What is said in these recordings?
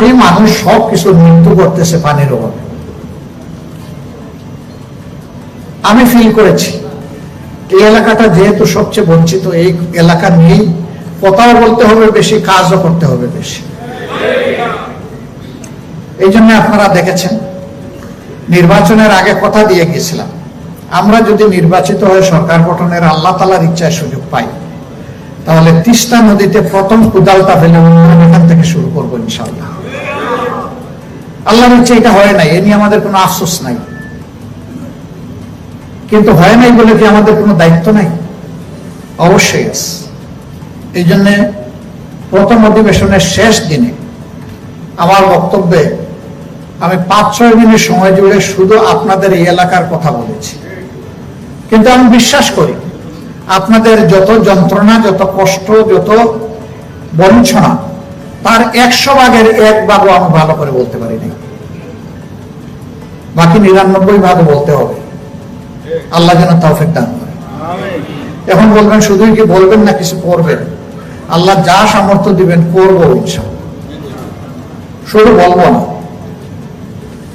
মাটি মানুষ সবকিছু মৃত্যু করতেছে পানির অভাবে। আমি ফিল করেছি এই এলাকাটা যেহেতু সবচেয়ে বঞ্চিত, এই এলাকা নিয়েই কথাও বলতে হবে বেশি, কাজও করতে হবে বেশি। এই জন্য আপনারা দেখেছেন নির্বাচনের আগে কথা দিয়ে গিয়েছিলাম, আমরা যদি নির্বাচিত হয়ে সরকার গঠনের আল্লাহ তাআলার ইচ্ছায় সুযোগ পাই, তাহলে তিস্তা নদীতে প্রথম কুদালটা ফেলে উন্নয়ন এখান থেকে শুরু করবো ইনশাআল্লাহ। আল্লাহর ইচ্ছা এটা হয় নাই, এ নিয়ে আমাদের কোনো আফসোস নাই, কিন্তু হয় নাই বলে কি আমাদের কোনো দায়িত্ব নাই? অবশ্যই আছে। এই জন্য প্রথম অধিবেশনের শেষ দিনে আমার বক্তব্যে আমি 5-6 মিনিট সময় জুড়ে শুধু আপনাদের এই এলাকার কথা বলেছি, কিন্তু আমি বিশ্বাস করি আপনাদের যত যন্ত্রণা, যত কষ্ট, যত বঞ্চনা, তার 100 ভাগের 1 ভাগও আমি ভালো করে বলতে পারি নাই, বাকি 99 ভাগ বলতে হবে। আল্লাহ যেন তৌফিক দান করে। এখন বলবেন শুধুই কি বলবেন না কিছু করবেন? আল্লাহ যা সামর্থ্য দিবেন করবো ইনশাআল্লাহ, শুধু বলবো না।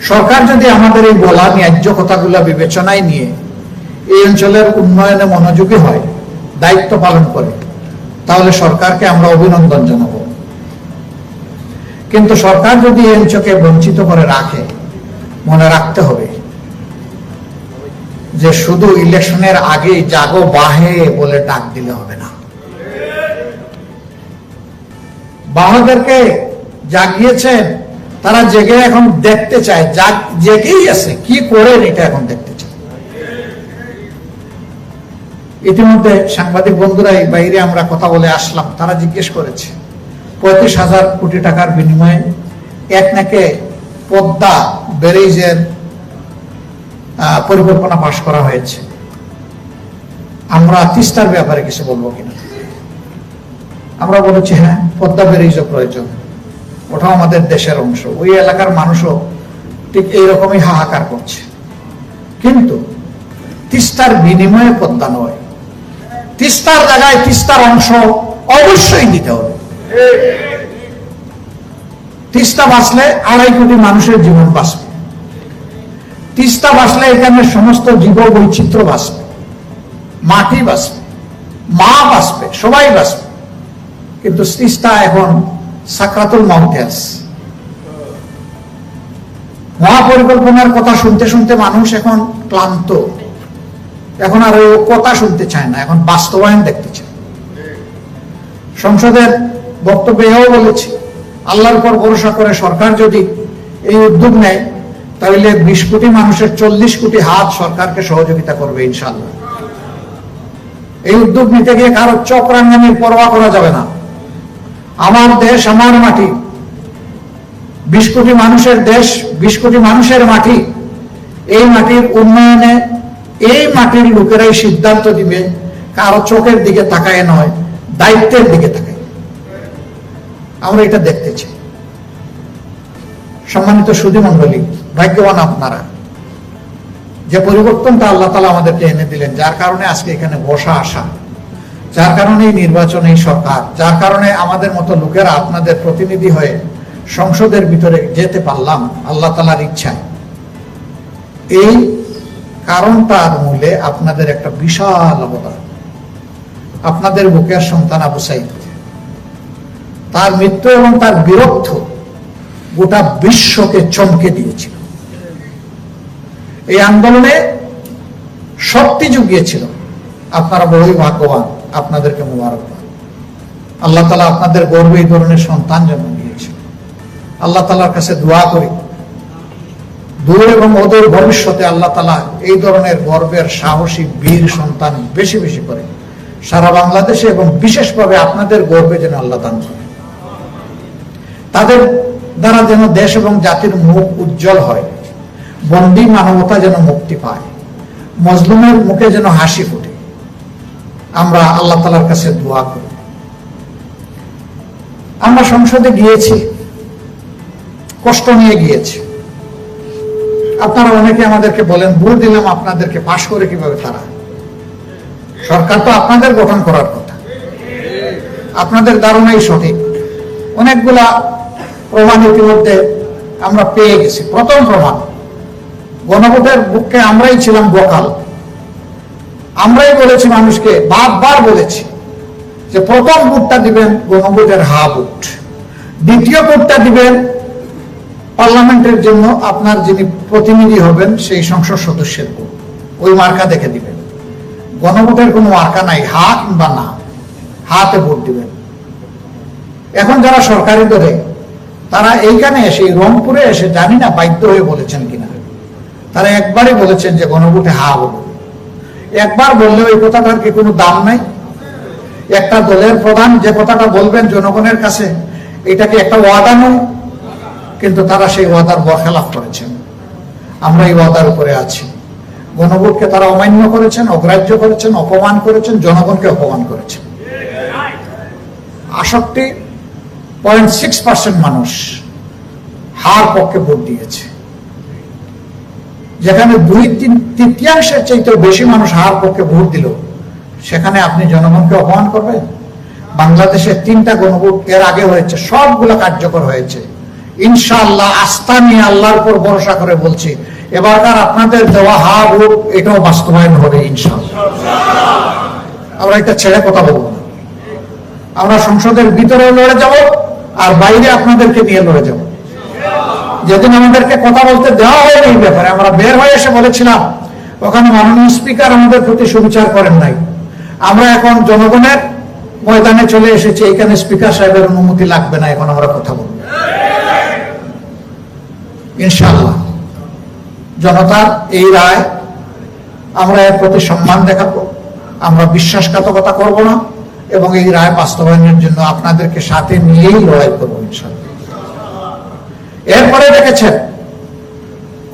সরকার যদি আমাদের এই বলা ন্যায্য কথাগুলো বিবেচনায় নিয়ে এই অঞ্চলের উন্নয়নে মনোযোগী হয়, দায়িত্ব পালন করে, তাহলে সরকারকে আমরা অভিনন্দন জানাবো। কিন্তু সরকার যদি এই অঞ্চলকে বঞ্চিত করে রাখে, মনে রাখতে হবে যে শুধু ইলেকশনের আগে জাগো বাহে বলে ডাক দিলে হবে না। বাহাদেরকে জাগিয়েছেন, তারা জেগে এখন দেখতে চায়, জেগেই আছে, কি করেন এটা এখন দেখতে চায়। ইতিমধ্যে সাংবাদিক বন্ধুরা এই বাইরে আমরা কথা বলে আসলাম, তারা জিজ্ঞেস করেছে 35,000 কোটি টাকার বিনিময়ে এক নাকে পদ্মা ব্যারেজের পরিকল্পনা পাশ করা হয়েছে, আমরা তিস্তার ব্যাপারে কিছু বলবো কিনা। আমরা বলেছি হ্যাঁ, পদ্মা ব্যারেজও প্রয়োজন, ওটাও আমাদের দেশের অংশ। ওই এলাকার মানুষও ঠিক এইরকমই হাহাকার করছে, কিন্তু তিস্তার বিনিময়ে পদ্মা নয়, তিস্তার জায়গায় তিস্তার অংশ অবশ্যই দিতে হবে। তিস্তা বাঁচলে 2.5 কোটি মানুষের জীবন বাঁচবে, তিস্তা বাঁচলে এখানে সমস্ত জীব বৈচিত্র্য বাঁচবে, মাটি বাঁচবে, মা বাঁচবে, সবাই বাঁচবে। কিন্তু তিস্তা এখন সাকরাতুল মাউতে আছে। মহাপরিকল্পনার কথা শুনতে শুনতে মানুষ এখন ক্লান্ত, এখন আর ওই কথা শুনতে চায় না, এখন বাস্তবায়ন দেখতে চায়। সংসদের বক্তব্যে এও বলেছি, আল্লাহর উপর ভরসা করে সরকার যদি এই উদ্যোগ নেয়, তাহলে 20 কোটি মানুষের 40 কোটি হাত সরকারকে সহযোগিতা করবে ইনশাআল্লাহ। এই উদ্যোগ নিতে গিয়ে কারো চক্রাঙ্গানির পরোয়া করা যাবে না। আমার দেশ, আমার মাটি, 20 কোটি মানুষের দেশ, 20 কোটি মানুষের মাটি। এই মাটির উন্নয়নে এই মাটির লোকেরাই সিদ্ধান্ত দিবে, কারো চোখের দিকে তাকায় নয়, দায়িত্বের দিকে তাকায়। আমরা এটা দেখতে চাই। সম্মানিত সুধীমণ্ডলী, ভাগ্যবান আপনারা, যে পরিবর্তনটা আল্লাহ তাআলা আমাদেরকে এনে দিলেন, যার কারণে আজকে এখানে বসা আসা, যার কারণে নির্বাচন, এই সরকার, যার কারণে আমাদের মতো লোকেরা আপনাদের প্রতিনিধি হয়ে সংসদের ভিতরে যেতে পারলাম আল্লাহ তাআলার ইচ্ছায়, এই কারণটার মূলে আপনাদের একটা বিশাল অবদান। আপনাদের বুকের সন্তান আবু সাইদ, তার মৃত্যু এবং তার বীরত্ব গোটা বিশ্বকে চমকে দিয়েছিল। এই আন্দোলনে শক্তি জুগিয়েছিল। আপনারা বড়ই ভাগ্যবান, আপনাদেরকে মোবারকবাদ। আল্লাহ তাআলা আপনাদের গর্বে এই ধরনের সন্তান জন্ম দিয়েছে। আল্লাহ তাআলার কাছে দোয়া করি, দূর এবং অদূর ভবিষ্যতে আল্লাহ তাআলা এই ধরনের গর্বের সাহসী বীর সন্তান বেশি বেশি করে সারা বাংলাদেশে এবং বিশেষভাবে আপনাদের গর্বে যেন আল্লাহ দান করে। তাদের দ্বারা যেন দেশ এবং জাতির মুখ উজ্জ্বল হয়, বন্দী মানবতা যেন মুক্তি পায়, মজলুমের মুখে যেন হাসি ফুটে। আমরা আল্লাহ তাআলার কাছে দোয়া করি। আমরা সংসদে গিয়েছি, কষ্ট নিয়ে গিয়েছি। আপনারা অনেকে আমাদেরকে বলেন, ভোট দিলাম আপনাদেরকে, পাশ করে কিভাবে তারা? সরকার তো আপনাদের গঠন করার কথা, আপনাদের ধারণাই সঠিক। অনেকগুলা প্রমাণ ইতিমধ্যে আমরা পেয়ে গেছি। প্রথম প্রমাণ, গণভোটের পক্ষে আমরাই ছিলাম ভোকাল। আমরাই বলেছি মানুষকে, বারবার বলেছি যে প্রথম ভোটটা দিবেন গণভোটের হা ভোট, দ্বিতীয় ভোটটা দিবেন পার্লামেন্টের জন্য আপনার যিনি প্রতিনিধি হবেন সেই সংসদ সদস্যের ভোট, ওই মার্কা দেখে দিবেন। গণভোটের কোনো মার্কা নাই, হা কিংবা না, হাতে ভোট দিবেন। এখন যারা সরকারি দলে তারা এইখানে এসে, রংপুরে এসে, জানি না বাধ্য হয়ে বলেছেন কিনা, তারা একবারই বলেছেন যে গণভোটে হা বলুন। একবার বললে ওই কথাটার কি কোনো দাম নাই? একটা দলের প্রধান যে কথাটা বলবেন জনগণের কাছে, এটা কি একটা ওয়াদা নয়? কিন্তু তারা সেই ওয়াদার বরখেলাপ করেছেন। আমরা এই ওয়াদার উপরে আছি। গণভোটকে তারা অমান্য করেছেন, অগ্রাহ্য করেছেন, অপমান করেছেন, জনগণকে অপমান করেছেন। 68.6% মানুষ হার পক্ষে ভোট দিয়েছে। যেখানে 2/3 চাইতেও বেশি মানুষ হার পক্ষে ভোট দিল, সেখানে আপনি জনগণকে অপমান করবেন? বাংলাদেশে 3টা গণভোট এর আগে হয়েছে, সবগুলো কার্যকর হয়েছে। ইনশাআল্লাহ আস্থা নিয়ে আল্লাহর উপর ভরসা করে বলছি, এবারকার আপনাদের দেওয়া হা ভোট এটাও বাস্তবায়ন হবে ইনশাআল্লাহ। আমরা এটা ছেড়ে কথা বলবো না। আমরা সংসদের ভিতরেও লড়ে যাব, আর বাইরে আপনাদেরকে নিয়ে লড়ে যাব। যেদিন আমাদেরকে কথা বলতে দেওয়া হয় এই ব্যাপারে, আমরা বের হয়ে এসে বলেছিলাম, ওখানে মাননীয় স্পিকার আমাদের প্রতি সুবিচার করেন নাই। আমরা এখন জনগণের ময়দানে চলে এসেছি, এখানে স্পিকার সাহেবের অনুমতি লাগবে না, এখন আমরা কথা বলবো ইনশাআল্লাহ। জনতার এই রায়, আমরা এর প্রতি সম্মান দেখাবো, আমরা বিশ্বাসঘাতকতা করব না, এবং এই রায় বাস্তবায়নের জন্য আপনাদেরকে সাথে নিয়েই লড়াই করবো ইনশাআল্লাহ। এরপরে দেখেছেন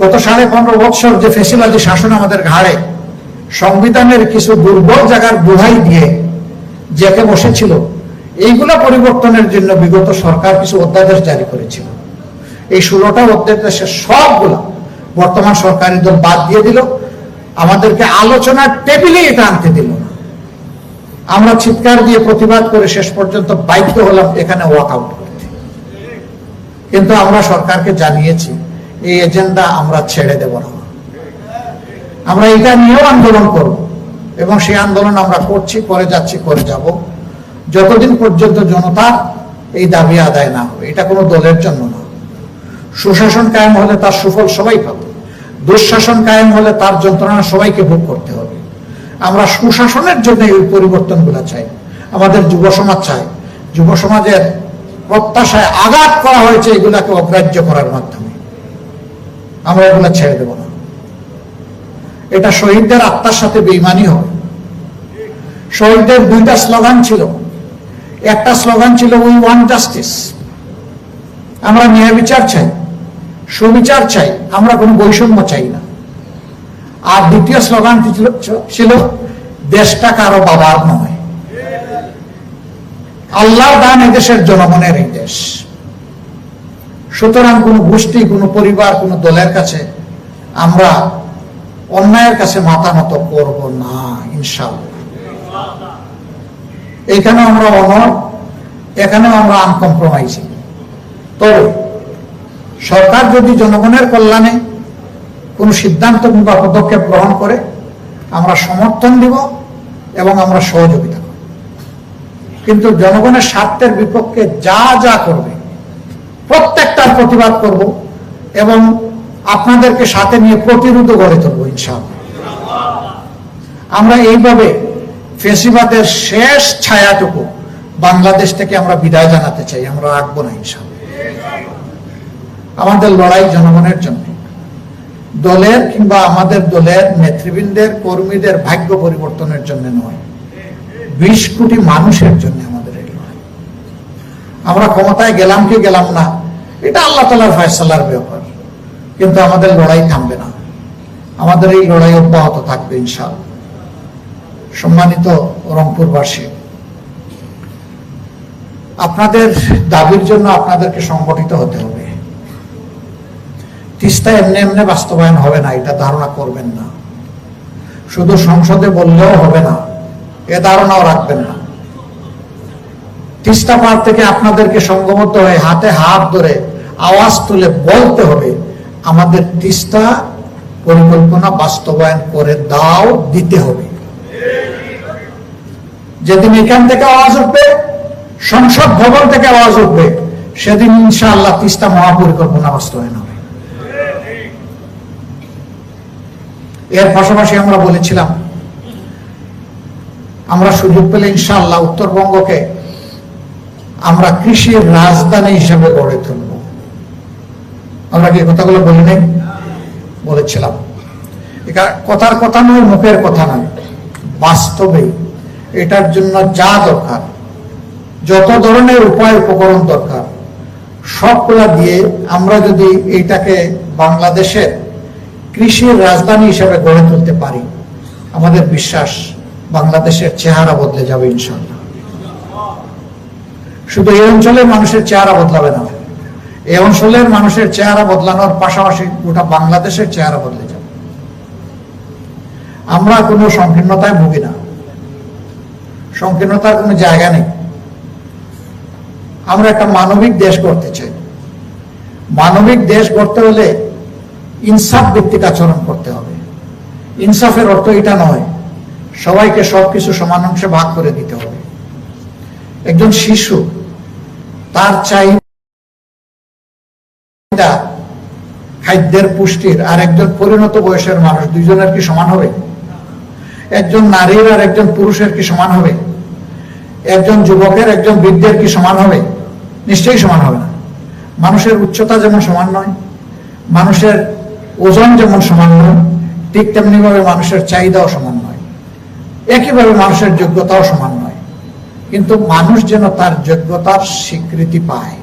গত 15.5 বছর যে ফ্যাসিবাদী শাসন আমাদের ঘাড়ে সংবিধানের কিছু দুর্বল জায়গার বুঝাই দিয়ে জেকে বসেছিল, এইগুলা পরিবর্তনের জন্য বিগত সরকার কিছু অধ্যাদেশ জারি করেছিল। এই 16টা অধ্যাদেশের সবগুলা বর্তমান সরকারি দল বাদ দিয়ে দিল, আমাদেরকে আলোচনার টেবিলে এটা আনতে দিল না। আমরা চিৎকার দিয়ে প্রতিবাদ করে শেষ পর্যন্ত বাধ্য হলাম এখানে ওয়াকআউট করতে। কিন্তু আমরা সরকারকে জানিয়েছি এই এজেন্ডা আমরা ছেড়ে দেব না, আমরা এটা নিয়েও আন্দোলন করব, এবং সেই আন্দোলন আমরা করছি, করে যাচ্ছি, করে যাব, যতদিন পর্যন্ত জনতার এই দাবি আদায় না হবে। এটা কোনো দলের জন্য না। সুশাসন কায়েম হলে তার সুফল সবাই পাবে, দুঃশাসন কায়েম হলে তার যন্ত্রণা সবাইকে ভোগ করতে হবে। আমরা সুশাসনের জন্য এই পরিবর্তনগুলো চাই, আমাদের যুব সমাজ চাই। যুব সমাজের প্রত্যাশায় আঘাত করা হয়েছে এগুলাকে অগ্রাহ্য করার মাধ্যমে, আমরা এগুলা ছেড়ে দেব না। এটা শহীদদের আত্মার সাথে বেঈমানি হবে। শহীদদের 2টা স্লোগান ছিল। একটা স্লোগান ছিল উই ওয়ান্ট জাস্টিস, আমরা ন্যায় বিচার চাই, সুবিচার চাই, আমরা কোনো বৈষম্য চাই না। আর দ্বিতীয় স্লোগান ছিল দেশটা কারো বাবার নয়, আল্লাহর দান এদেশের জনগণের এই দেশ। সুতরাং কোন গোষ্ঠী, কোন পরিবার, কোন দলের কাছে আমরা অন্যায়ের কাছে মাথা নত করব না ইনশাআল্লাহ। এখানেও আমরা অনড়, এখানেও আমরা আনকম্প্রোমাইজিং। তবে সরকার যদি জনগণের কল্যাণে কোন সিদ্ধান্ত কিংবা পদক্ষেপ গ্রহণ করে, আমরা সমর্থন দিব এবং আমরা সহযোগিতা করব। কিন্তু জনগণের স্বার্থের বিপক্ষে যা যা করবে প্রত্যেকটার প্রতিবাদ করব, এবং আপনাদেরকে সাথে নিয়ে প্রতিরোধ গড়ে তুলব ইনশাআল্লাহ। আমরা এইভাবে ফ্যাসিবাদের শেষ ছায়াটুকু বাংলাদেশ থেকে আমরা বিদায় জানাতে চাই, আমরা রাখবো না ইনশাআল্লাহ। আমাদের লড়াই জনগণের জন্য, দলের কিংবা আমাদের দলের নেতৃবৃন্দের, কর্মীদের ভাগ্য পরিবর্তনের জন্য নয়, 20 কোটি মানুষের জন্য আমাদের এই লড়াই। আমরা ক্ষমতায় গেলাম কি গেলাম না, এটা আল্লাহ তাআলার ফয়সালার ব্যাপার, কিন্তু আমাদের লড়াই থামবে না, আমাদের এই লড়াই অব্যাহত থাকবে ইনশাআল্লাহ। সম্মানিত রংপুরবাসী, আপনাদের দাবির জন্য আপনাদেরকে সংগঠিত হতে হবে। তিস্তা এমনি এমনি বাস্তবায়ন হবে না, এটা ধারণা করবেন না। শুধু সংসদে বললেও হবে না, এ ধারণাও রাখবেন না। তিস্তা পার থেকে আপনাদেরকে সংঘবদ্ধ হয়ে হাতে হাত ধরে আওয়াজ তুলে বলতে হবে, আমাদের তিস্তা পরিকল্পনা বাস্তবায়ন করে দাও, দিতে হবে। যেদিন এখান থেকে আওয়াজ উঠবে, সংসদ ভবন থেকে আওয়াজ উঠবে, সেদিন ইনশাআল্লাহ তিস্তা মহাপরিকল্পনা বাস্তবায়ন হবে। এর পাশাপাশি আমরা বলেছিলাম, আমরা সুযোগ পেলে ইনশাআল্লাহ উত্তরবঙ্গকে আমরা কৃষির রাজধানী হিসেবে গড়ে তুলব। আমরা কি কথাগুলো বলি নাই? বলেছিলাম। কথার কথা নয়, মুখের কথা নয়, বাস্তবে এটার জন্য যা দরকার, যত ধরনের উপায় উপকরণ দরকার, সবগুলা দিয়ে আমরা যদি এইটাকে বাংলাদেশের কৃষির রাজধানী হিসেবে গড়ে তুলতে পারি, আমাদের বিশ্বাস বাংলাদেশের চেহারা বদলে যাবে ইনশাআল্লাহ। শুধু এই অঞ্চলের মানুষের চেহারা বদলাবে না, এই অঞ্চলের মানুষের চেহারা বদলানোর পাশাপাশি গোটা বাংলাদেশের চেহারা বদলে যাবে। আমরা কোনো সংকীর্ণতায় ভুগি না, সংকীর্ণতার কোনো জায়গা নেই। আমরা একটা মানবিক দেশ করতে চাই। মানবিক দেশ করতে হলে ইনসাফ ভিত্তিক আচরণ করতে হবে। ইনসাফের অর্থ এটা নয় সবাইকে সবকিছু সমান অংশে ভাগ করে দিতে হবে। একজন শিশু তার চাহিদা খাদ্যের পুষ্টির আর একজন পরিণত বয়সের মানুষ দুইজনের কি সমান হবে? একজন নারীর আর একজন পুরুষের কি সমান হবে? একজন যুবকের একজন বৃদ্ধের কি সমান হবে? নিশ্চয়ই সমান হবে না। মানুষের উচ্চতা যেমন সমান নয়, মানুষের ওজন যেমন সমান নয়, ঠিক তেমনি ভাবে মানুষের চাহিদাও সমান নয়, একইভাবে মানুষের যোগ্যতাও সমান নয়। কিন্তু মানুষ যেন তার যোগ্যতার স্বীকৃতি পায়,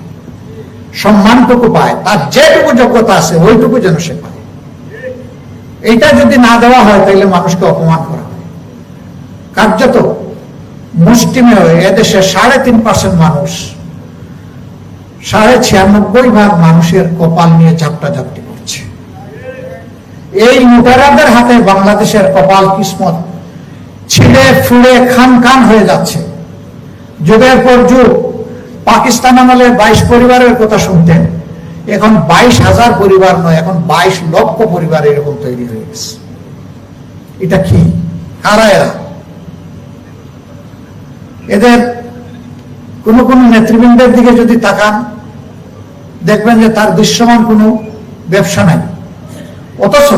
সম্মানটুকু পায়, তার যেটুকু যোগ্যতা আছে ওইটুকু যেন সে পায়। এইটা যদি না দেওয়া হয় তাহলে মানুষকে অপমান করা হয়। কার্যত মুষ্টিমেয় এদেশে 3.5% মানুষ, 96.5% মানুষের কপাল নিয়ে ঝাপটা ঝাপটি করছে। এই লুটেরাদের হাতে বাংলাদেশের কপাল কিসমত ছিঁড়ে ফুড়ে খান খান হয়ে যাচ্ছে। যুগের পর যুগ পাকিস্তান আমলে 22 পরিবারের কথা শুনতেন, এখন 22,000 পরিবার নয়, এখন 22 লক্ষ পরিবার এরকম তৈরি হয়ে গেছে। এটা কি? কারা এরা? এদের কোন কোন নেতৃবৃন্দের দিকে যদি তাকান দেখবেন যে তার দৃশ্যমান কোনো ব্যবসা নাই। অথচ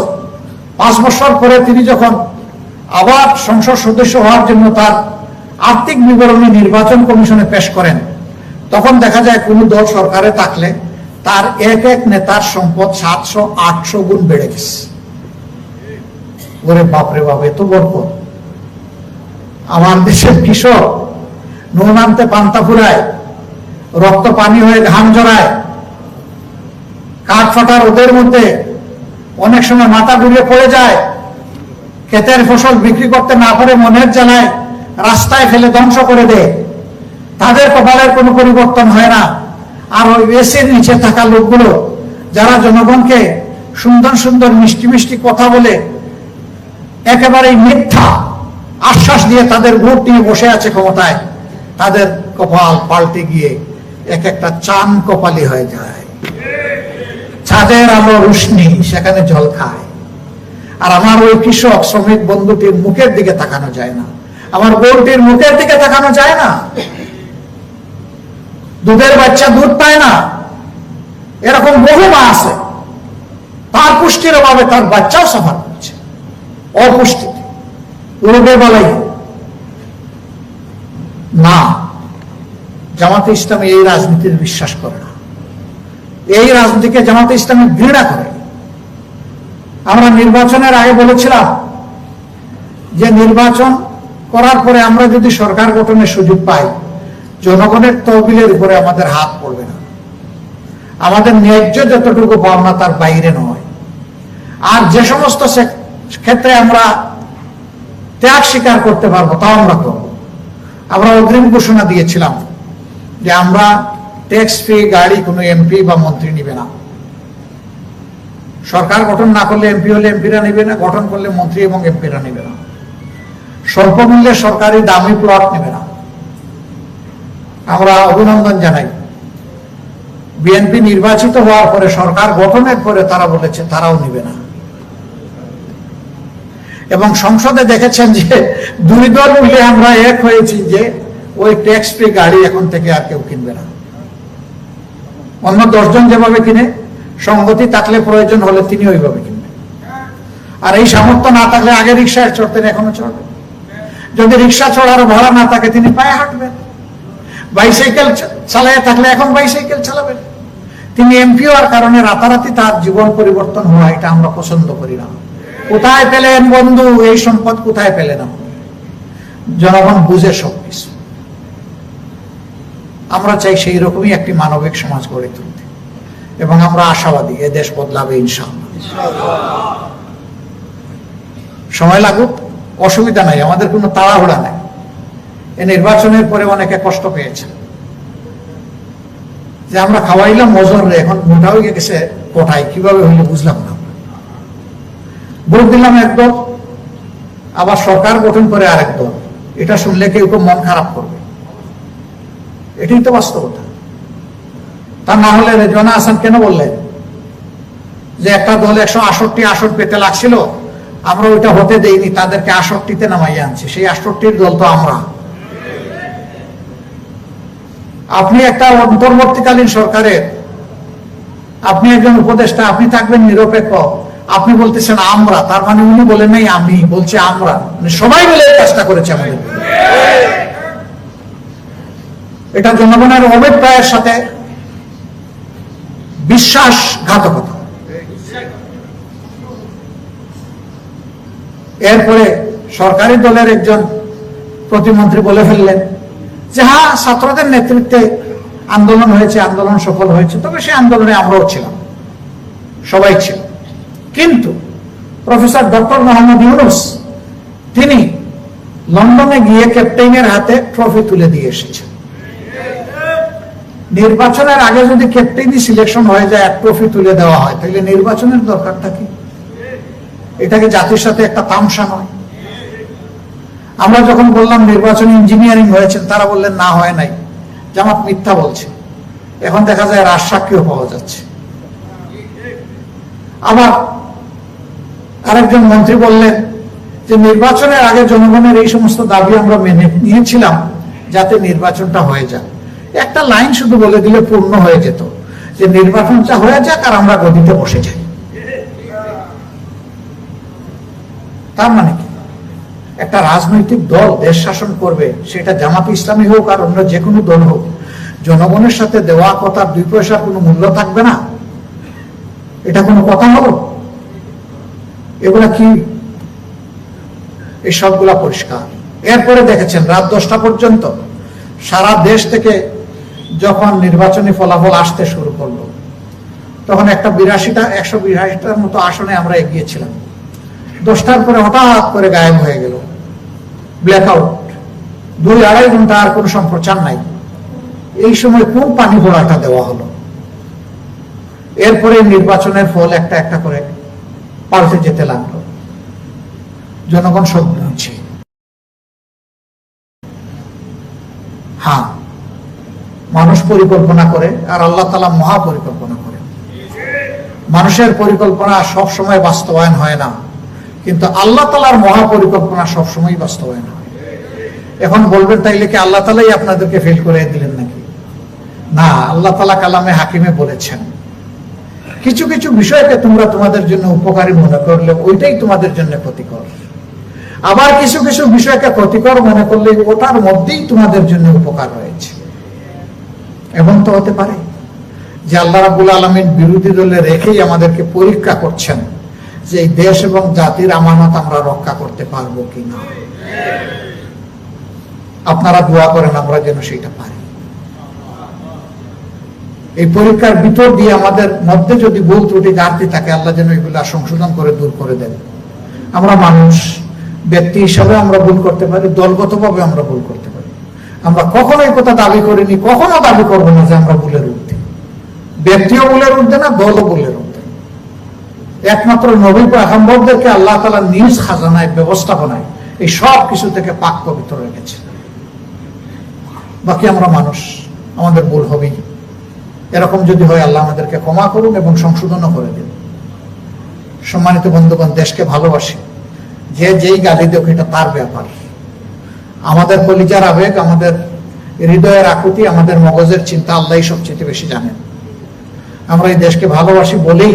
5 বছর পরে তিনি যখন আবার সংসদ সদস্য হওয়ার জন্য তার আর্থিক বিবরণী নির্বাচন কমিশনে পেশ করেন, তখন দেখা যায় কোন দল সরকারে থাকলে তার এক এক নেতার সম্পদ 700-800 গুণ বেড়ে গেছে। ওরে বাপরে বাপ, এত বরকত! আমার দেশের কৃষক নুন আনতে পান্তা ফুরায়, রক্ত পানি হয়ে ঘাম জড়ায়, কাঠ ফাটা রোদের মধ্যে অনেক সময় মাথা ঘুরিয়ে পড়ে যায়, ক্ষেতের ফসল বিক্রি করতে না পারে মনের জ্বালায় রাস্তায় ফেলে ধ্বংস করে দেয়। তাদের কপালের কোনো পরিবর্তন হয় না। আর ওই এসির নিচে থাকা লোকগুলো যারা জনগণকে সুন্দর সুন্দর মিষ্টি মিষ্টি কথা বলে একেবারেই মিথ্যা আশ্বাস দিয়ে তাদের ভোট নিয়ে বসে আছে ক্ষমতায়, তাদের কপাল পাল্টে গিয়ে এক একটা চান কপালি হয়ে যায়। ছাদের আলো রুশনি সেখানে জল খায়। আর আমার ওই কৃষক শ্রমিক বন্ধুটির মুখের দিকে তাকানো যায় না, আমার বোনটির মুখের দিকে তাকানো যায় না। দুধের বাচ্চা দুধ পায় না, এরকম বহু মা আছে, তার পুষ্টির অভাবে তার বাচ্চাও সাফার করছে অপুষ্টিতে, রোগে বালাই। না, জামাতে ইসলামী এই রাজনীতির বিশ্বাস করে না, এই রাজনীতিকে জামাতে ইসলামী ঘৃণা করে। আমরা নির্বাচনের আগে বলেছিলাম যে নির্বাচন করার পরে আমরা যদি সরকার গঠনের সুযোগ পাই, জনগণের তহবিলের উপরে আমাদের হাত পড়বে না, আমাদের ন্যায্য যতটুকু পাওনা তার বাইরে নয়। আর যে সমস্ত ক্ষেত্রে আমরা ত্যাগ স্বীকার করতে পারবো তাও আমরা করবো। আমরা অগ্রিম ঘোষণা দিয়েছিলাম যে আমরা ট্যাক্স ফ্রি গাড়ি কোনো এমপি বা মন্ত্রী নিবে না। সরকার গঠন না করলে এমপি হলে এমপিরা নেবে না, গঠন করলে মন্ত্রী এবং এমপিরা নেবে না। স্বল্প মূল্যে সরকারি দামি প্লট নেবে না। আমরা অভিনন্দন জানাই বিএনপি নির্বাচিত হওয়ার পরে, সরকার গঠনের পরে তারা বলেছে তারাও নিবে না। এবং সংসদে দেখেছেন যে দুই দল মিলে আমরা এক হয়েছি যে ওই ট্যাক্স ফ্রি গাড়ি এখন থেকে আর কেউ কিনবে না। অন্য 10 জন যেভাবে কিনে, সংগতি থাকলে প্রয়োজন হলে তিনি ওইভাবে কিনবেন। আর এই সামর্থ্য না থাকলে আগে রিক্সায় চড়তেন, এখনো চড়বেন। যদি রিক্সা চড়ার ভাড়া না থাকে তিনি পায়ে হাঁটবেন। বাইসাইকেল চালায় থাকলে এখন বাইসাইকেল চালাবেন। তিনি এমপি হওয়ার কারণে রাতারাতি তার জীবন পরিবর্তন হওয়া, এটা আমরা পছন্দ করি না। কোথায় পেলেন বন্ধু এই সম্পদ, কোথায় পেলেন? জনগণ বুঝে সবকিছু। আমরা চাই সেই রকমই একটি মানবিক সমাজ গড়ে তুলতে, এবং আমরা আশাবাদী এ দেশ বদলাবে ইনশাআল্লাহ। সময় লাগুক, অসুবিধা নাই, আমাদের কোনো তাড়াহুড়া নাই। এই নির্বাচনের পরে অনেকে কষ্ট পেয়েছে যে আমরা খাওয়াইলাম মজর রে, এখন মোটা হয়ে গেছে কোটায়, কিভাবে হইলে বুঝলাম না। ভোট দিলাম একদল, আবার সরকার গঠন করে আরেক দল, এটা শুনলে কেউ কেউ মন খারাপ করবে। এটাই তো বাস্তবতা। তা না হলে রেজওয়ানা হাসান কেন বললেন যে একটা দল 168 আসন পেতে লাগছিল, আমরা ওইটা হতে দেইনি, তাদেরকে 68-তে নামাইয়া আনছি। সেই 68-র দল তো আমরা। আপনি একটা অন্তর্বর্তীকালীন সরকারের, আপনি একজন উপদেষ্টা, আপনি থাকবেন নিরপেক্ষ, আপনি বলতেছেন আমরা, তার মানে উনি বলেন নাই আমি, বলছে আমরা, মানে সবাই মিলে কাজটা করেছে আমাদের। এটা জনগণের অভিপ্রায়ের সাথে বিশ্বাসঘাতকতা। এরপরে সরকারি দলের একজন প্রতিমন্ত্রী বলে ফেললেন যে হ্যাঁ, ছাত্রদের নেতৃত্বে আন্দোলন হয়েছে, আন্দোলন সফল হয়েছে, তবে সেই আন্দোলনে আমরাও ছিলাম, সবাই ছিল। কিন্তু প্রফেসর ডক্টর মোহাম্মদ ইউনূস তিনি লন্ডনে গিয়ে ক্যাপ্টেনের হাতে ট্রফি তুলে দিয়ে এসেছেন। নির্বাচনের আগে যদি ক্যাপ্টেনই সিলেকশন হয়ে যায়, এক ট্রফি তুলে দেওয়া হয়, তাহলে নির্বাচনের দরকারটা কি? এটাকে জাতির সাথে একটা তামসা নয়? আমরা যখন বললাম নির্বাচন ইঞ্জিনিয়ারিং হয়েছেন, তারা বললেন না, হয় নাই, জামাত মিথ্যা বলছে। এখন দেখা যায় রাজসাক্ষীও পাওয়া যাচ্ছে। আবার আরেকজন মন্ত্রী বললেন যে নির্বাচনের আগে জনগণের এই সমস্ত দাবি আমরা মেনে নিয়েছিলাম যাতে নির্বাচনটা হয়ে যায়। একটা লাইন শুধু বলে দিলে পূর্ণ হয়ে যেত যে নির্বাচনটা হয়ে যাক আর আমরা গদিতে বসে যাই। তার মানে কি? একটা রাজনৈতিক দল দেশ শাসন করবে, সেটা জামাত ইসলামী হোক আর অন্য যে কোনো দল হোক, জনগণের সাথে দেওয়া কথার 2 পয়সার কোনো মূল্য থাকবে না? এটা কোনো কথা হলো? এগুলা কি? এই সবগুলা পরিষ্কার। এরপরে দেখেছেন রাত 10টা পর্যন্ত সারা দেশ থেকে যখন নির্বাচনী ফলাফল আসতে শুরু করলো, তখন একটা 182টার মতো আসনে আমরা এগিয়েছিলাম। 10টার পরে হঠাৎ করে গায়েব হয়ে গেল, ব্ল্যাকআউট, 2-2.5 ঘন্টা আর কোনো সম্প্রচার নাই। এই সময় কোন পানি ঘোড়াটা দেওয়া হলো? এরপরে নির্বাচনের ফল একটা একটা করে পাল্টে যেতে লাগলো। জনগণ সব বুঝছে। হ্যাঁ, মানুষ পরিকল্পনা করে আর আল্লাহ তাআলা মহা পরিকল্পনা করে। মানুষের পরিকল্পনা সব সময় বাস্তবায়ন হয় না, কিন্তু আল্লাহ তাআলার মহা পরিকল্পনা সব সময় বাস্তবায়ন হয়। এখন বলবেন তাইলে কি আল্লাহ তাআলাই আপনাদেরকে ফেল করে দিলেন নাকি? না, আল্লাহ তাআলা কালামে হাকিমে বলেছেন কিছু কিছু বিষয়কে তোমরা তোমাদের জন্য উপকারী মনে করলে ওইটাই তোমাদের জন্য ক্ষতিকর, আবার কিছু কিছু বিষয়কে ক্ষতিকর মনে করলে ওটার মধ্যেই তোমাদের জন্য উপকার রয়েছে। এবং তো হতে পারে যে আল্লাহ রাব্বুল আলামিন বিরোধী দলে রেখেই আমাদেরকে পরীক্ষা করছেন যে এই দেশ এবং জাতির আমানত আমরা রক্ষা করতে পারবো কিনা। আপনারা দোয়া করেন আমরা যেন সেটা পারি। এই পরীক্ষার ভিতর দিয়ে আমাদের মধ্যে যদি ভুল ত্রুটি ঘাটতি থাকে, আল্লাহ যেন এগুলা সংশোধন করে দূর করে দেন। আমরা মানুষ, ব্যক্তি হিসাবে আমরা ভুল করতে পারি, দলগতভাবে আমরা ভুল করতে পারি। আমরা কখনো এই কথা দাবি করিনি, কখনো দাবি করবো না যে আমরা ভুলের ঊর্ধ্বে। ব্যক্তিও ভুলের ঊর্ধ্বে না, দলও ভুলের ঊর্ধ্বে। একমাত্র নবী পয়গম্বরদেরকে আল্লাহ তাআলা নিজ খাজানায়, ব্যবস্থাপনায় এই সব কিছু থেকে পাক পবিত্র রেখেছে। বাকি আমরা মানুষ, আমাদের ভুল হবেই। এরকম যদি হয় আল্লাহ আমাদেরকে ক্ষমা করুন এবং সংশোধনও করে দিন। সম্মানিত বন্ধুগণ, দেশকে ভালোবাসি, যে যেই গালি দেখ এটা তার ব্যাপার। আমাদের কলিজার আবেগ, আমাদের হৃদয়ের আকুতি, আমাদের মগজের চিন্তা আল্লাহই সবচেয়ে বেশি জানেন। আমরা এই দেশকে ভালোবাসি বলেই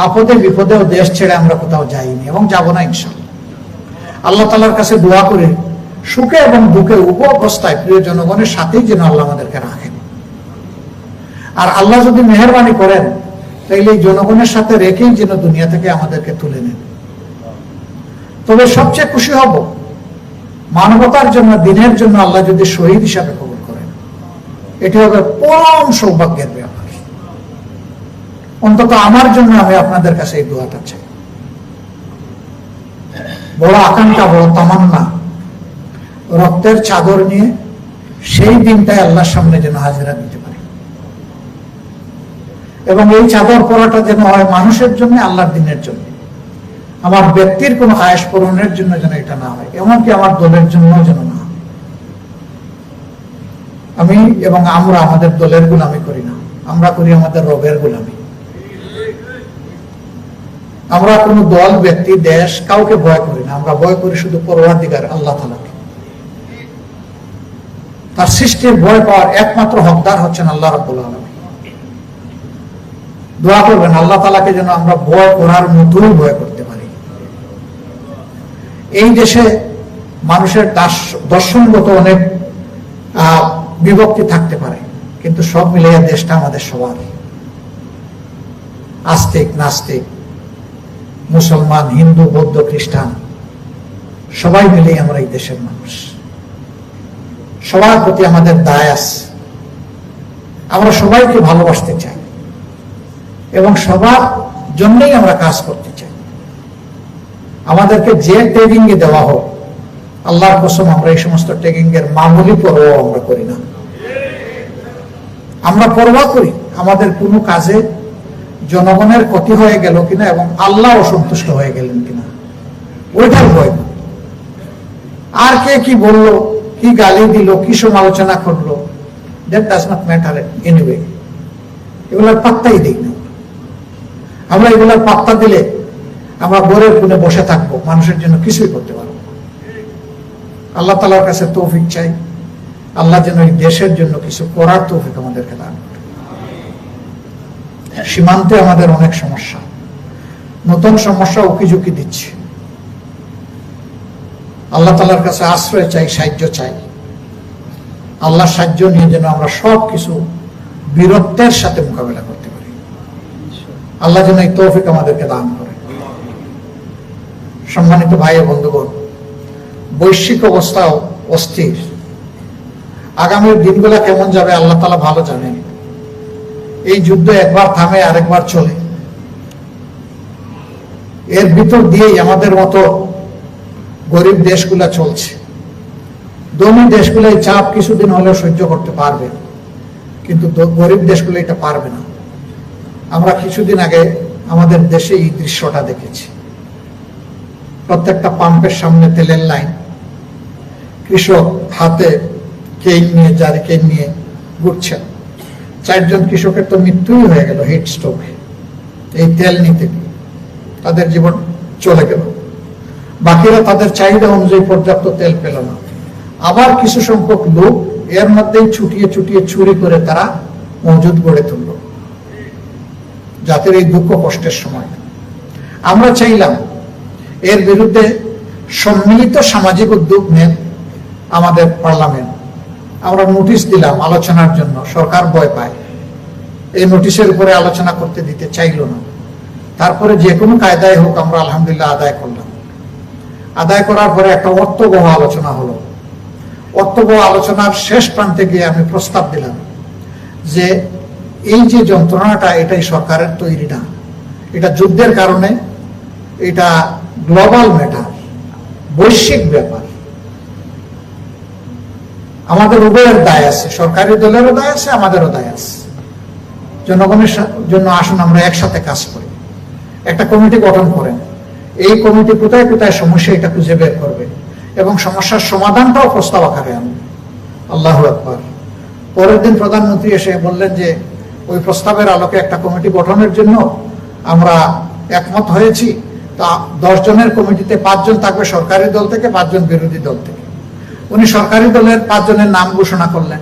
আপদে বিপদেও দেশ ছেড়ে আমরা কোথাও যাইনি এবং যাব না ইনশাআল্লাহ। আল্লাহ তাআলার কাছে দোয়া করি সুখে এবং দুঃখে উভয় অবস্থায় প্রিয় জনগণের সাথেই যেন আল্লাহ আমাদেরকে রাখেন। আর আল্লাহ যদি মেহেরবানি করেন তাইলে এই জনগণের সাথে রেখেই যেন দুনিয়া থেকে আমাদেরকে তুলে নেন। তবে সবচেয়ে খুশি হব মানবতার জন্য, দিনের জন্য আল্লাহ যদি শহীদ হিসাবে কবুল করেন, এটি হবে পরম সৌভাগ্যের ব্যাপার। অন্তত আমার জন্য আমি আপনাদের কাছে এই দোয়াটা চাই। বড় আকাঙ্ক্ষা, বড় তামান্না, রক্তের চাদর নিয়ে সেই দিনটাই আল্লাহর সামনে যেন হাজিরা দিতে পারি এবং এই চাদর পরাটা যেন হয় মানুষের জন্য, আল্লাহর দিনের জন্য। আমার ব্যক্তির কোনো আয়েশ পূরণের জন্য যেন এটা না হয়, এমনকি আমার দলের জন্য যেন না। আমি এবং আমরা আমাদের দলের গোলামি করি না, আমরা করি আমাদের রবের গোলামি। আমরা কোনো দল, ব্যক্তি, দেশ কাউকে ভয় করি না, আমরা ভয় করি শুধু পরওয়ারদিগার আল্লাহ তাআলাকে। তার সৃষ্টির ভয় পাওয়ার একমাত্র হকদার হচ্ছেন আল্লাহ রাব্বুল আলামিন। দোয়া করবেন আল্লাহ তাআলাকে যেন আমরা ভয় করার মতোই ভয় করতে পারি। এই দেশে মানুষের দর্শনগত অনেক বিভক্তি থাকতে পারে, কিন্তু সব মিলিয়ে দেশটা আমাদের সবার। আস্তিক, নাস্তিক, মুসলমান, হিন্দু, বৌদ্ধ, খ্রিস্টান সবাই মিলে আমরা এই দেশের মানুষ। সবার প্রতি আমাদের দায় আছে। আমরা সবাইকে ভালোবাসতে চাই এবং সবার জন্যই আমরা কাজ করতে চাই। আমাদেরকে যে ট্রেনিং এ দেওয়া হোক, আল্লাহর কসম আমরা এই সমস্ত ট্রেনিং এর মামুলি পরোয়া আমরা করি না। আমরা পরোয়া করি আমাদের কোনো কাজে জনগণের ক্ষতি হয়ে গেল কিনা এবং আল্লাহ অসন্তুষ্ট হয়ে গেলেন কিনা, ওইটার ভয়। আর কে কি বললো, কি গালি দিল, কি সমালোচনা করলো, that does not matter anyway. এগুলোর পাত্তাই দিই না আমরা। এগুলোর পাত্তা দিলে আমরা ঘরের কোণে বসে থাকবো, মানুষের জন্য কিছুই করতে পারবো। আল্লাহ তাআলার কাছে তৌফিক চাই, আল্লাহ যেন এই দেশের জন্য কিছু করার তৌফিক আমাদেরকে দান করেন। সীমান্তে আমাদের অনেক সমস্যা, নতুন সমস্যা উকিঝুঁকি দিচ্ছে। আল্লাহ তাআলার কাছে আশ্রয় চাই, সাহায্য চাই। আল্লাহর সাহায্য নিয়ে যেন আমরা সব কিছু বীরত্বের সাথে মোকাবেলা করতে পারি। আল্লাহ যেন এই তৌফিক আমাদেরকে দান করে। সম্মানিত ভাই ও বন্ধুগণ, বৈশ্বিক অবস্থাও অস্থির। আগামীর দিনগুলা কেমন যাবে আল্লাহ তাআলা ভালো জানেন। এই যুদ্ধ একবার থামে, আরেকবার চলে। এর ভিতর দিয়েই আমাদের মতো গরিব দেশগুলা চলছে। ধনী দেশগুলো এই চাপ কিছুদিন হলেও সহ্য করতে পারবে, কিন্তু গরিব দেশগুলো এটা পারবে না। আমরা কিছুদিন আগে আমাদের দেশে এই দৃশ্যটা দেখেছি। প্রত্যেকটা পাম্পের সামনে তেলের লাইন, কৃষক হাতে কেইন নিয়ে, জারিকেইন নিয়ে ঘুরছেন। 4 জন কৃষকের তো মৃত্যুই হয়ে গেল হিট স্ট্রোকে, এই তেল নিতে গিয়ে তাদের জীবন চলে গেল। বাকিরা তাদের চাহিদা অনুযায়ী পর্যাপ্ত তেল পেল না। আবার কিছু সংখ্যক লোক এর মধ্যেই ছুটিয়ে ছুটিয়ে চুরি করে তারা মজুদ গড়ে তুলল জাতির এই দুঃখ কষ্টের সময়। আমরা চাইলাম এর বিরুদ্ধে সম্মিলিত সামাজিক উদ্যোগ নেন আমাদের পার্লামেন্ট। আমরা নোটিশ দিলাম আলোচনার জন্য, সরকার ভয় পায়, এই নোটিশের উপরে আলোচনা করতে দিতে চাইল না। তারপরে যে কোনো কায়দায় হোক আমরা আলহামদুলিল্লাহ আদায় করলাম। আদায় করার পরে একটা অর্থবহ আলোচনা হলো। অর্থবহ আলোচনার শেষ প্রান্তে গিয়ে আমি প্রস্তাব দিলাম যে এই যে যন্ত্রণাটা, এটাই সরকারের তৈরি না, এটা যুদ্ধের কারণে, এটা গ্লোবাল ম্যাটার, বৈশ্বিক ব্যাপার। আমাদের উভয়ের দায় আছে, সরকারি দলেরও দায় আছে, আমাদেরও দায় আছে। জনগণের জন্য আসুন আমরা একসাথে কাজ করি। একটা কমিটি গঠন করেন, এই কমিটি কোথায় কোথায় সমস্যা এটা খুঁজে বের করবে এবং সমস্যার সমাধানটাও প্রস্তাব আকারে আনবে। আল্লাহু আকবার। পরের দিন প্রধানমন্ত্রী এসে বললেন যে ওই প্রস্তাবের আলোকে একটা কমিটি গঠনের জন্য আমরা একমত হয়েছি। তা 10 জনের কমিটিতে 5 জন থাকবে সরকারি দল থেকে, 5 জন বিরোধী দল থেকে। উনি সরকারি দলের 5 জনের নাম ঘোষণা করলেন,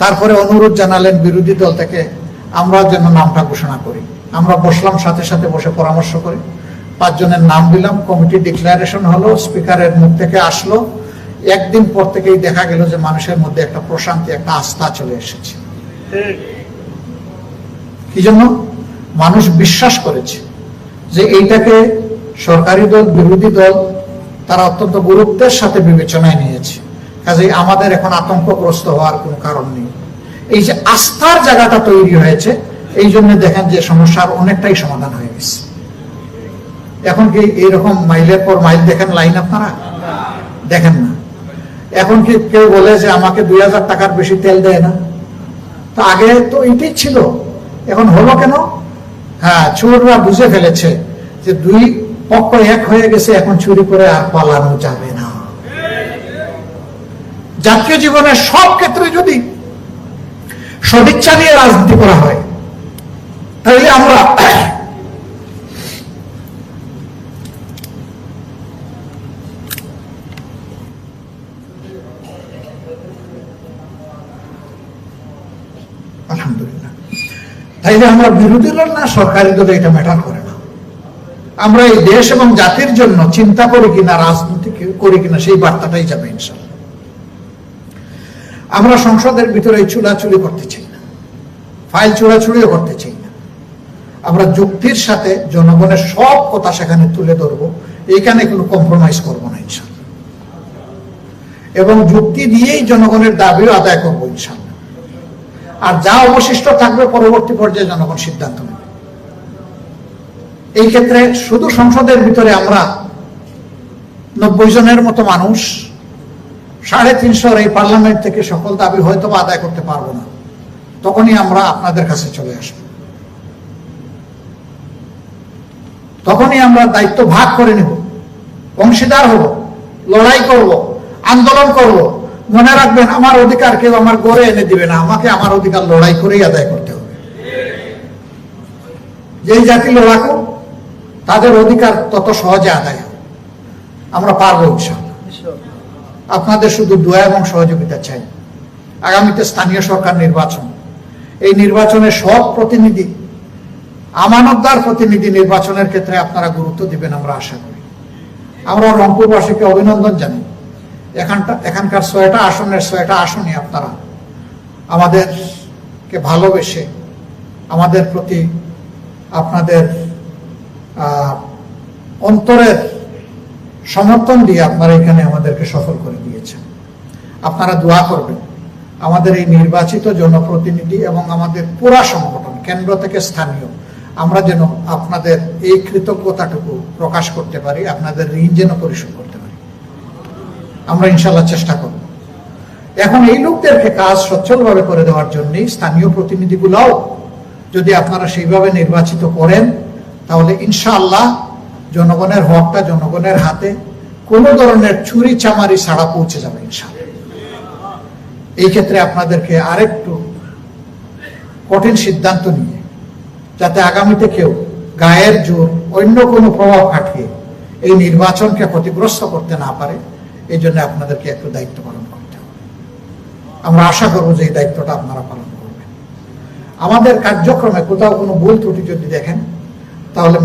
তারপরে অনুরোধ জানালেন বিরোধী দল থেকে আমরা যেন নামটা ঘোষণা করি। আমরা বসলাম, সাথে সাথে বসে পরামর্শ করি, 5 জনের নাম দিলাম, কমিটি ডিক্লারেশন হলো, স্পিকারের মুখ থেকে আসলো। একদিন পর থেকেই দেখা গেল যে মানুষের মধ্যে একটা প্রশান্তি, একটা আস্থা চলে এসেছে। কি জন্য? মানুষ বিশ্বাস করেছে যে এইটাকে সরকারি দল বিরোধী দল তারা অত্যন্ত গুরুত্বের সাথে বিবেচনায় নিয়েছে। কাজেই আমাদের এখন আতঙ্কগ্রস্ত হওয়ার কোনো কারণ নেই। এই যে আস্থার জায়গাটা তৈরি হয়েছে, এই জন্য দেখেন যে সমস্যার অনেকটাই সমাধান হয়ে গেছে। এখন কি এইরকম মাইলের পর মাইল দেখেন লাইন? আপনারা দেখেন না। এখন কি কেউ বলে যে আমাকে 2000 টাকার বেশি তেল দেয় না? তো আগে তো এটাই ছিল, এখন হলো কেন? হ্যাঁ, চোররা বুঝে ফেলেছে যে 2 পক্ষ এক হয়ে গেছে, এখন চুরি করে আর পালানো যাবে না। জাতীয় জীবনের সব ক্ষেত্রে যদি সদিচ্ছা নিয়ে রাজনীতি করা হয়, তাহলে আমরা আলহামদুলিল্লাহ, তাইলে আমরা বিরোধী দল না সরকারি দলে এটা ম্যাটার করে না। আমরা এই দেশ এবং জাতির জন্য চিন্তা করি কিনা, রাজনীতি করি কিনা, সেই বার্তাটাই যাবে ইনশাআল্লাহ। আমরা সংসদের ভিতরে চুলাচুলি করতে চাই না, ফাইল চুরাচুরিও করতে চাই না। আমরা যুক্তির সাথে জনগণের সব কথা সেখানে তুলে ধরবো, এইখানে কোনো কম্প্রোমাইজ করবো না ইনশাআল্লাহ, এবং যুক্তি দিয়েই জনগণের দাবিও আদায় করবো ইনশাআল্লাহ। আর যা অবশিষ্ট থাকবে পরবর্তী পর্যায়ে জনগণ সিদ্ধান্ত নেবে। এই ক্ষেত্রে শুধু সংসদের ভিতরে আমরা 90 জনের মতো মানুষ 350 এই পার্লামেন্ট থেকে সকল দাবি হয়তো আদায় করতে পারবো না, তখনই আমরা আপনাদের কাছে চলে আসব, তখনই আমরা দায়িত্ব ভাগ করে নেব, অংশীদার হব, লড়াই করব, আন্দোলন করব। মনে রাখবেন, আমার অধিকার কেউ আমার গড়ে এনে দিবে না, আমাকে আমার অধিকার লড়াই করেই আদায় করতে হবে। যেই জাতি লড়াকু তাদের অধিকার তত সহজে আদায় হবে। আমরা পারবো ইনশাআল্লাহ। আপনাদের শুধু দোয়া এবং সহযোগিতা চাই। আগামীতে স্থানীয় সরকার নির্বাচন, এই নির্বাচনের সব প্রতিনিধি, আমানতদার প্রতিনিধি নির্বাচনের ক্ষেত্রে আপনারা গুরুত্ব দিবেন আমরা আশা করি। আমরা রংপুরবাসীকে অভিনন্দন জানাই। এখানকার 6টা আসনের 6টা আসনই আপনারা আমাদেরকে ভালোবেসে, আমাদের প্রতি আপনাদের অন্তরের সমর্থন দিয়ে আপনারা এখানে আমাদেরকে সফল করে দিয়েছেন। আপনারা দোয়া করবেন আমাদের এই নির্বাচিত জনপ্রতিনিধি এবং আমাদের পুরা সংগঠন, কেন্দ্র থেকে স্থানীয়, আমরা যেন আপনাদের এই কৃতজ্ঞতাটুকু প্রকাশ করতে পারি, আপনাদের ঋণ যেন পরিশোধ করতে পারি। আমরা ইনশাআল্লাহ চেষ্টা করব। এখন এই লোকদেরকে কাজ সচ্ছলভাবে করে দেওয়ার জন্যই স্থানীয় প্রতিনিধিগুলোও যদি আপনারা সেইভাবে নির্বাচিত করেন, তাহলে ইনশাআল্লাহ জনগণের হকটা জনগণের হাতে কোনো ধরনের চুরি চামারি ছাড়া পৌঁছে যাবে ইনশাআল্লাহ। এই ক্ষেত্রে আপনাদেরকে আরেকটু কঠিন সিদ্ধান্ত নিয়ে, যাতে আগামীতে কেউ গায়ের জোর অন্য কোনো প্রভাব খাটিয়ে এই নির্বাচনকে ক্ষতিগ্রস্ত করতে না পারে, এই জন্য আপনাদেরকে একটু দায়িত্ব পালন করতে হবে। আমরা আশা করবো যে এই দায়িত্বটা আপনারা পালন করবেন। আমাদের কার্যক্রমে কোথাও কোনো ভুল ত্রুটি যদি দেখেন, তাহলে